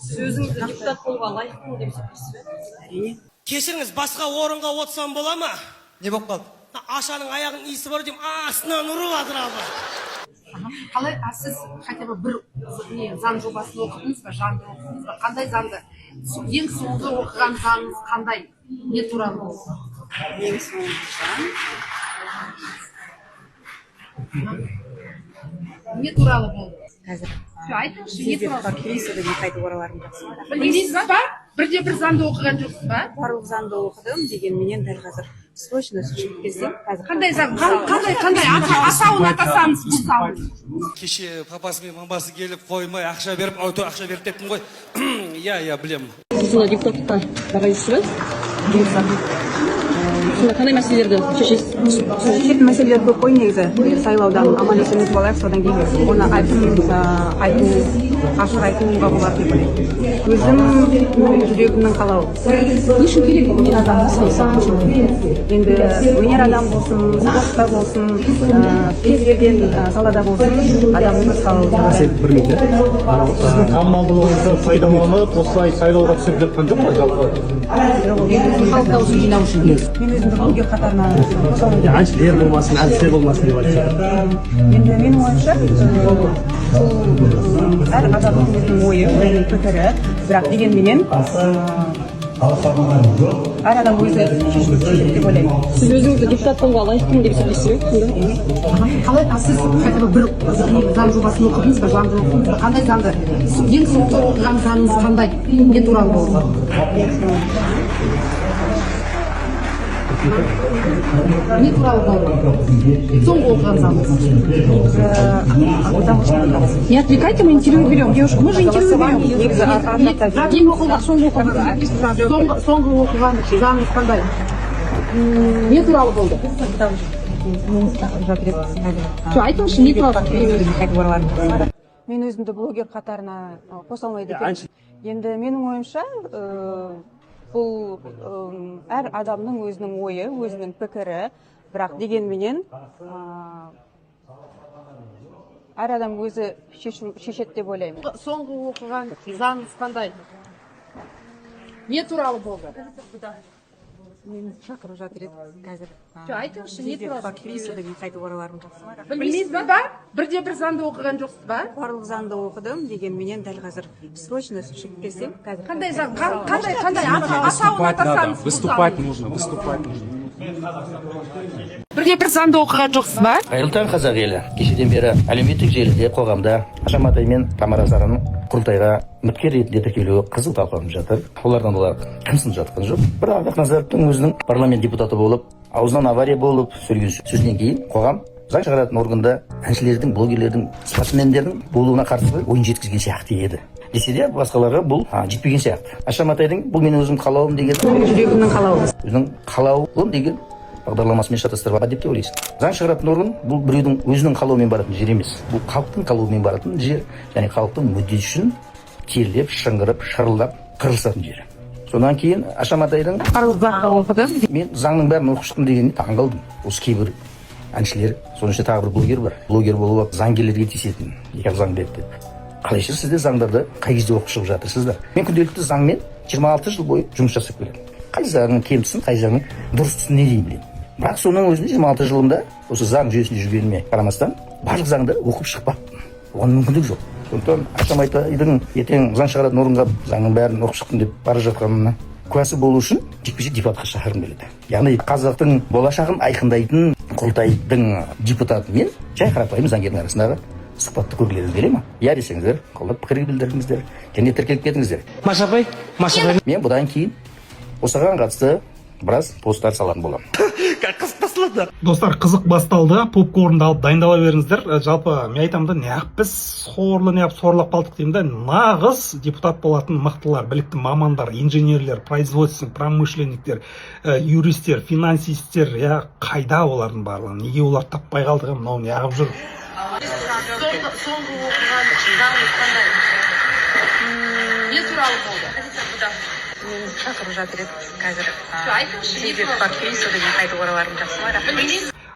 Сөзіңізді депутат болуға лайықпын деп есептейсіз бе? Әрине. Кешіріңіз, басқа орынға отырсам бола ма? Не болып қалды? Ашаның аяғының иісі бар деймін, астынан ұрып жатыр абы. Қалай сіз хотя бы бір заң жобасын оқыдыңыз ба, жанды оқыдыңыз ба? Қандай заңды? Ең соңғы оқыған заңыңыз қандай? Не туралы болды? Ең соңғы заң. Не туралы болды? Қазір. Айтыңызшы, не туралы? Келесі қайтып ораларым жақсы. Білмейсіз ба? Бірде бір заңды оқыған жоқсыз ба? Барлық заңды оқыдым, дегенменен дәл қазір срочно шығып келсем, қазір Қандай заң? Қандай? Атауын атасаңыз бұл заң. Кеше папасы мен мамасы келіп қоймай ақша беріп, ақша беріп дептім ғой. Иә, білем. Сонда депутатқа барасыз ба? Сонда қандай мәселелерді шешесіз? шешетін мәселелер көп қой негізі. Сайлаудан аман есен өтіп алайық, содан кейін оны ашық айтуға болады деп ойлаймын. Өзім жүрегімнің қалауы. Не үшін керек өнер адамды саясатқа? Енді өнер адам болсын, спортта болсын, кез келген салада болсын, адамның өз қалауы. Сен бір минут. Сіздің танымалдылығыңызды пайдаланып, осылай сайлауға түсіп жатқан жоқ қой жалпы? Халық дауысын жинау үшін. Мен өзімді блогер қатарына қосамын. Әншілер болмасын, әлсіздер болмасын деп айтады. Енді менің ойымша, әр адамның өзінің ойы, өзінің пікірі, бірақ дегенменен әр адам өзі шешеді деп ойлаймын. Сіз өзіңізді депутат болуға лайықпын деп есептейсіз бе? Қалай сіз хотя бы бір заң жобасын оқыдыңыз ба, жанды оқыдыңыз ба? Қандай заңды? Ең соңғы оқыған заңыңыз қандай? Не туралы болды? Не туралы болды? Соңғы оқыған заңыңыз. Не отвлекайте, мы интервью берем. Девушка, мы же интервью берем. Соңғы оқыған заңыңыз қандай? Не туралы болды? Айтыңызшы, не туралы? Мен өзімді блогер қатарына қоса алмайды екен. Енді менің ойымша, бұл әр адамның өзінің ойы, өзінің пікірі, бірақ дегенменен әр адам өзі шешеді деп ойлаймын. Соңғы оқыған заңыңыз қандай? Не туралы болды? Мен шақырып жатыр еді қазір. Айтыңызшы, не туралы? Келесі қайтып ораларым жақсы. Білмейсіз ба? Бірде бір заңды оқыған жоқсыз ба? Барлық заңды оқыдым, дегенменен дәл қазір срочно шығып келсем, қазір. Қандай заң? Қандай? Атауын атасаңыз. Выступать нужно. Бірде бір заңды оқыған жоқсыз ба? Қайырлы таң қазақ елі. Кешеден бері әлеуметтік желіде, қоғамда Аша Матай мен Тамара Сараның құрылтайға үміткер ретінде тіркелуі қызу талқыланып жатыр. Олардан олар қымсынып жатқан жоқ. Бірақ Ақназаровтың өзінің парламент депутаты болып, аузынан авария болып сөйлеген сөзінен кейін қоғам заң шығаратын органда әншілердің, блогерлердің, спортсмендердің болуына қарсы ойын жеткізген сияқты еді. Десе де басқаларға бұл жетпеген сияқты. Аша Матайдың бұл мен өзім қалауым деген, жүрегімнің қалауы. өзінің қалауым деген бағдарламасымен шатастырып деп ойлайсың. Заң шығаратын орган бұл біреудің өзінің қалауымен баратын жер емес. Бұл халықтың қалауымен баратын жер, және халықтың мүддесі үшін терлеп, шыңғырып, шырылдап, қырылысатын жер. Содан кейін Аша Матайдың мен заңның бәрін оқып шықтым дегеніне таң қалдым. Осы кейбір әншілер, соның ішінде тағы бір блогер бар. Блогер болып заңгерлерге тиісетін, егер заң берді деп. Қалайша сіздер заңдарды қай кезде оқып шығып жатырсыздар? Мен күнделікті заңмен 26 жыл бойы жұмыс жасап келемін. Қай заңның кем тұсын, қай заңның дұрыс тұсын не дейін білемін. Бірақ соның өзінде 26 жылымда осы заң жүйесінде жүргеніме қарамастан барлық заңды оқып шықпаппын. Оған мүмкіндік жоқ. Сондықтан Аша Матайдың ертең заң шығаратын орынға заңның бәрін оқып шықтым деп бара жатқанына куәсі болу үшін жекпе-жек депутатқа шақырғым келеді. Яғни қазақтың болашағын айқындайтын құрылтайдың депутаты мен жай қарапайым заңгердің арасындағы сұхбатты көргілеріңіз келе ма? Иә десеңіздер, қолдап пікір білдіріңіздер, және тіркеліп кетіңіздер. Машапай. Мен бұдан кейін осыған қатысты біраз посттар салатын боламын. Достар, қызық басталды. Попкорнды алып дайындала беріңіздер. Жалпы мен айтамын да, неғып біз сорлап қалдық деймін да, нағыз депутат болатын мықтылар, білікті мамандар, инженерлер, производственник, промышленниктер, юристер, финансисттер, қайда олардың барлығы? Неге олар таппай қалдық? Мынау неғып жүр? Соңғы оқыған заңыңыз қандай? Не туралы болды? Мен шақырып жатыр еді қазір. Айтыңызшы, не туралы? Келесі қайтып ораларым жақсы.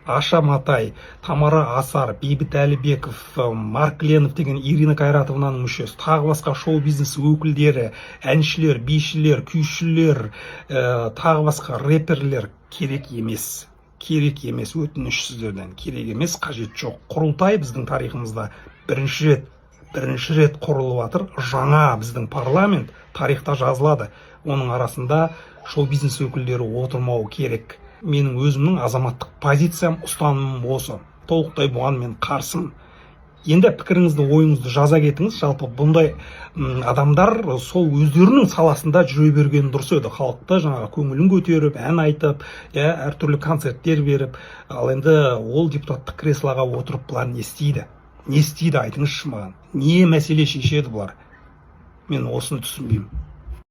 Аша Матай, Тамара Асар, Бейбіт Әлібеков, Марк Ленов деген Ирина Кайратованың мүшесі, тағы басқа шоу-бизнес өкілдері, әншілер, бишілер, күйшілер, тағы басқа рэперлер керек емес. Керек емес, өтініш сіздерден керек емес, қажет жоқ. Құрылтай біздің тарихымызда бірінші рет құрылып жатыр. Жаңа біздің парламент тарихта жазылады. Оның арасында шоу-бизнес өкілдері отырмауы керек. Менің өзімнің азаматтық позициям, ұстанымым осы. Толықтай бұған мен қарсымын. Енді пікіріңізді, ойыңызды жаза кетіңіз. Жалпы бұндай адамдар сол өздерінің саласында жүре берген дұрыс еді. Халықты жаңағы көңілін көтеріп, ән айтып, әртүрлі концерттер беріп, ал енді ол депутаттық креслоға отырып бұлар не істейді? Не істейді, айтыңызшы маған. Не мәселе шешеді бұлар? Мен осыны түсінбеймін.